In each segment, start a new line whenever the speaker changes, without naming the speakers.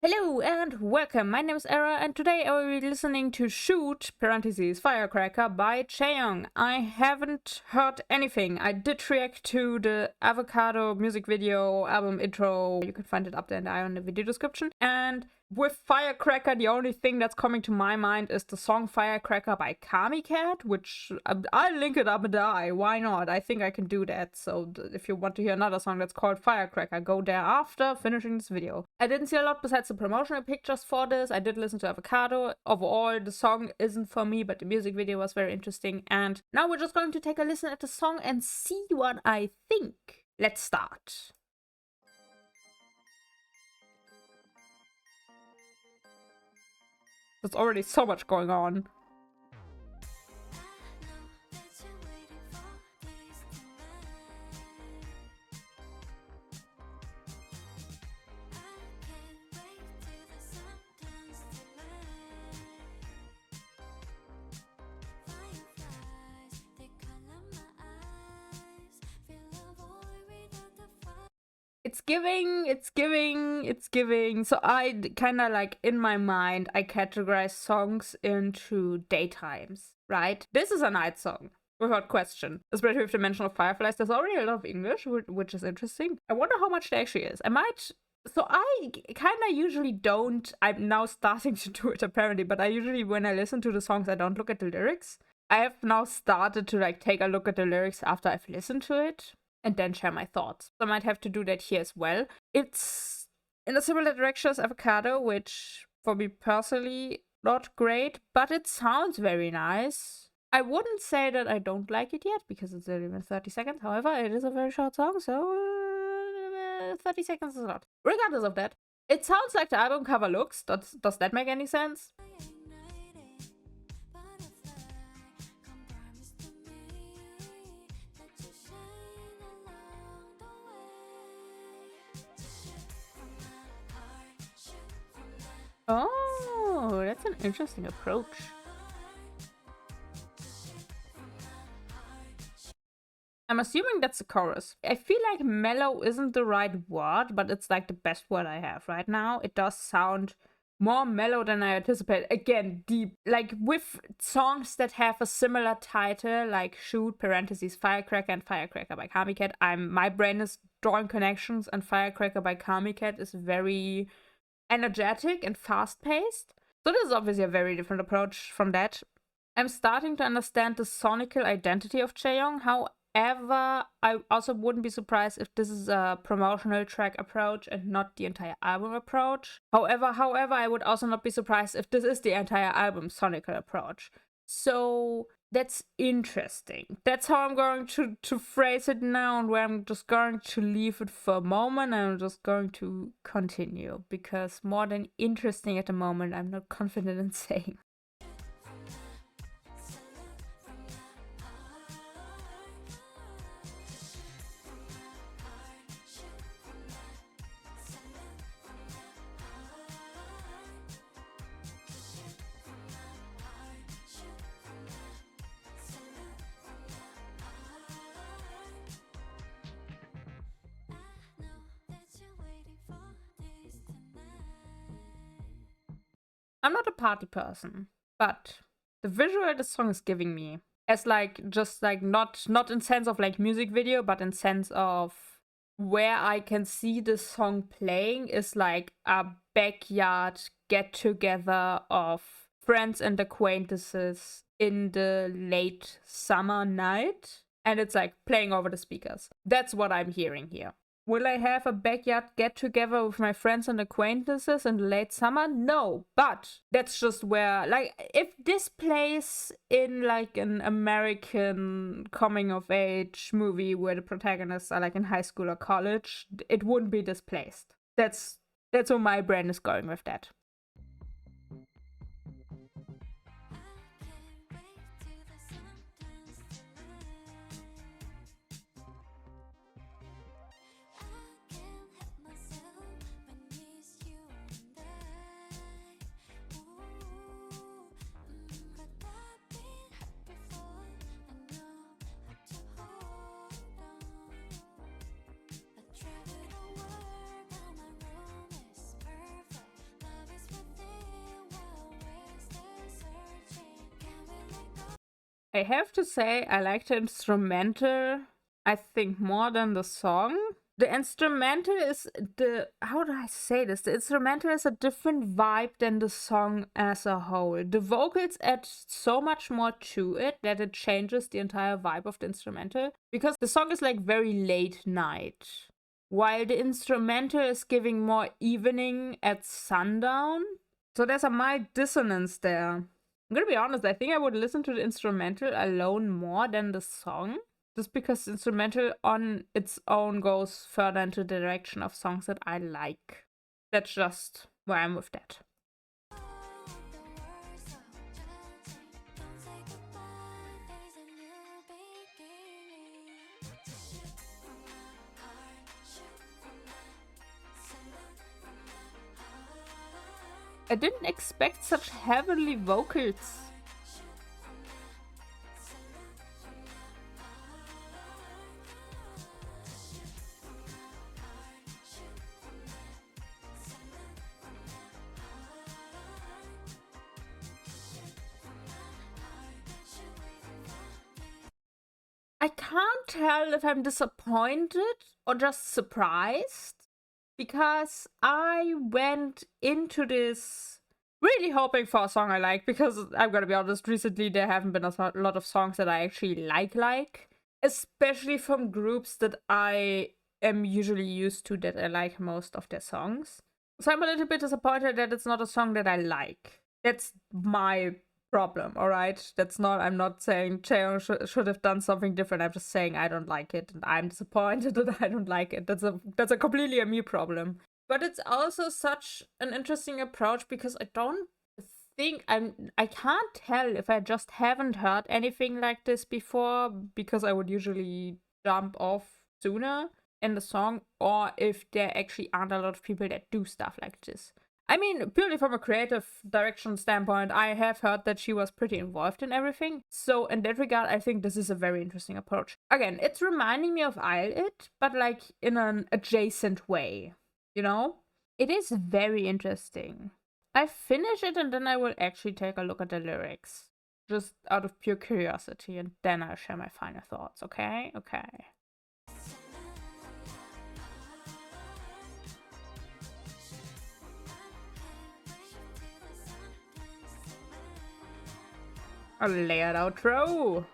Hello and welcome, my name is Era and today I will be listening to Shoot, parentheses, Firecracker by Chaeyoung. I haven't heard anything. I did react to the Avocado music video, album intro. You can find it up there in the video description. And with Firecracker, the only thing that's coming to my mind is the song Firecracker by Cat, which I'll link it up in the eye. Why not? I think I can do that. So if you want to hear another song that's called Firecracker, go there after finishing this video. I didn't see a lot besides the promotional pictures for this. I did listen to Avocado. Overall, the song isn't for me, but the music video was very interesting. And now we're just going to take a listen at the song and see what I think. Let's start. There's already so much going on. It's giving. So I kind of like, in my mind, I categorize songs into daytimes, right? This is a night song, without question. Especially with the mention of fireflies. There's already a lot of English, which is interesting. I wonder how much there actually is. So I kind of usually don't. I'm now starting to do it apparently, but I usually, when I listen to the songs, I don't look at the lyrics. I have now started to like take a look at the lyrics after I've listened to it and then share my thoughts. So I might have to do that here as well. It's in a similar direction as Avocado, which for me personally, not great, but it sounds very nice. I wouldn't say that I don't like it yet, because it's only been 30 seconds. However, it is a very short song, so 30 seconds is a lot. Regardless of that, it sounds like the album cover looks. Does that make any sense? Oh, that's an interesting approach. I'm assuming that's the chorus. I feel like mellow isn't the right word, but it's like the best word I have right now. It does sound more mellow than I anticipated. Again, deep. Like with songs that have a similar title, like Shoot, parentheses, Firecracker and Firecracker by Cat, my brain is drawing connections, and Firecracker by Cat is very energetic and fast-paced. So this is obviously a very different approach from that. I'm starting to understand the sonical identity of Chaeyoung. However, I also wouldn't be surprised if this is a promotional track approach and not the entire album approach. However, I would also not be surprised if this is the entire album sonical approach. So that's interesting. That's how I'm going to phrase it now, and where I'm just going to leave it for a moment, and I'm just going to continue, because more than interesting at the moment, I'm not confident in saying. I'm not a party person, but the visual the song is giving me, as like, just like not in sense of like music video, but in sense of where I can see the song playing, is like a backyard get together of friends and acquaintances in the late summer night, and it's like playing over the speakers. That's what I'm hearing here. Will I have a backyard get-together with my friends and acquaintances in the late summer? No, but that's just where, like, if this plays in, like, an American coming-of-age movie where the protagonists are, like, in high school or college, it wouldn't be displaced. That's where my brain is going with that. I have to say, I like the instrumental, I think, more than the song. The instrumental is how do I say this? The instrumental is a different vibe than the song as a whole. The vocals add so much more to it that it changes the entire vibe of the instrumental. Because the song is like very late night, while the instrumental is giving more evening at sundown. So there's a mild dissonance there. I'm gonna be honest, I think I would listen to the instrumental alone more than the song. Just because the instrumental on its own goes further into the direction of songs that I like. That's just where I'm with that. I didn't expect such heavenly vocals. I can't tell if I'm disappointed or just surprised, because I went into this really hoping for a song I like, because I'm gonna be honest, recently there haven't been a lot of songs that I actually like, especially from groups that I am usually used to, that I like most of their songs. So I'm a little bit disappointed that it's not a song that I like. That's my problem, all right? I'm not saying Chaeyoung should have done something different. I'm just saying I don't like it, and I'm disappointed that I don't like it. That's a completely a me problem. But it's also such an interesting approach, because I don't think I can't tell if I just haven't heard anything like this before, because I would usually jump off sooner in the song, or if there actually aren't a lot of people that do stuff like this. I mean, purely from a creative direction standpoint, I have heard that she was pretty involved in everything. So in that regard, I think this is a very interesting approach. Again, it's reminding me of Isle It, but like in an adjacent way, you know? It is very interesting. I finish it and then I will actually take a look at the lyrics. Just out of pure curiosity, and then I'll share my final thoughts, okay? Okay. A layered outro.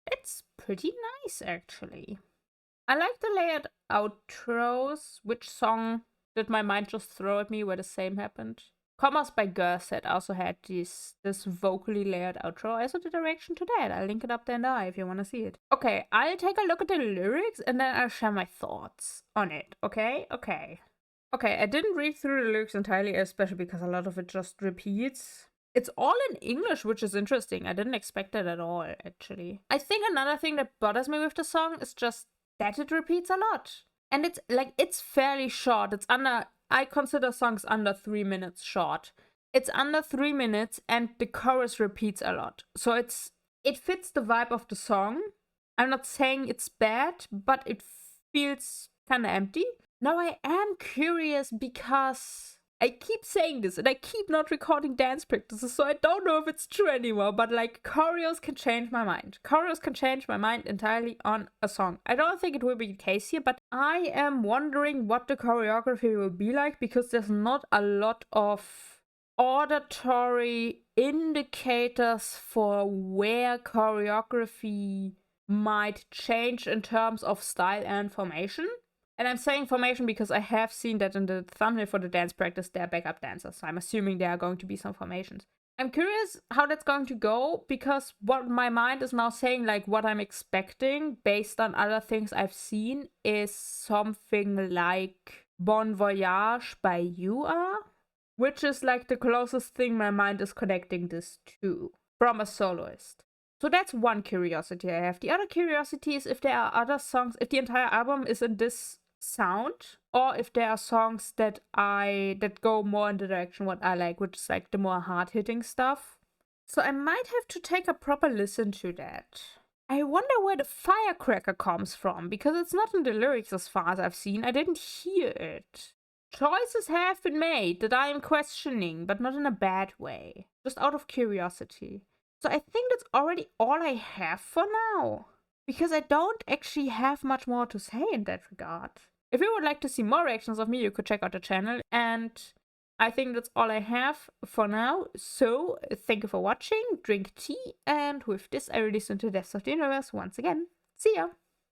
It's pretty nice, actually. I like the layered outros. Which song did my mind just throw at me where the same happened? Commas by Gerset also had this vocally layered outro. I also did a reaction to that. I'll link it up there in the eye if you want to see it. Okay, I'll take a look at the lyrics and then I'll share my thoughts on it. Okay? Okay. Okay, I didn't read through the lyrics entirely, especially because a lot of it just repeats. It's all in English, which is interesting. I didn't expect that at all, actually. I think another thing that bothers me with the song is just that it repeats a lot. And it's fairly short. I consider songs under 3 minutes short. It's under 3 minutes and the chorus repeats a lot. So it fits the vibe of the song. I'm not saying it's bad, but it feels kind of empty. Now I am curious, because I keep saying this and I keep not recording dance practices, so I don't know if it's true anymore, but like, choreos can change my mind. Choreos can change my mind entirely on a song. I don't think it will be the case here, but I am wondering what the choreography will be like, because there's not a lot of auditory indicators for where choreography might change in terms of style and formation. And I'm saying formation because I have seen that in the thumbnail for the dance practice, they're backup dancers. So I'm assuming there are going to be some formations. I'm curious how that's going to go, because what my mind is now saying, like what I'm expecting based on other things I've seen, is something like Bon Voyage by UA, which is like the closest thing my mind is connecting this to from a soloist. So that's one curiosity I have. The other curiosity is if there are other songs, if the entire album is in this sound, or if there are songs that go more in the direction what I like, which is like the more hard-hitting stuff. So I might have to take a proper listen to that. I wonder where the firecracker comes from, because it's not in the lyrics as far as I've seen. I didn't hear it. Choices have been made that I am questioning, but not in a bad way. Just out of curiosity. So I think that's already all I have for now. Because I don't actually have much more to say in that regard. If you would like to see more reactions of me, you could check out the channel. And I think that's all I have for now. So thank you for watching, drink tea, and with this I release into the depths of the universe once again. See ya!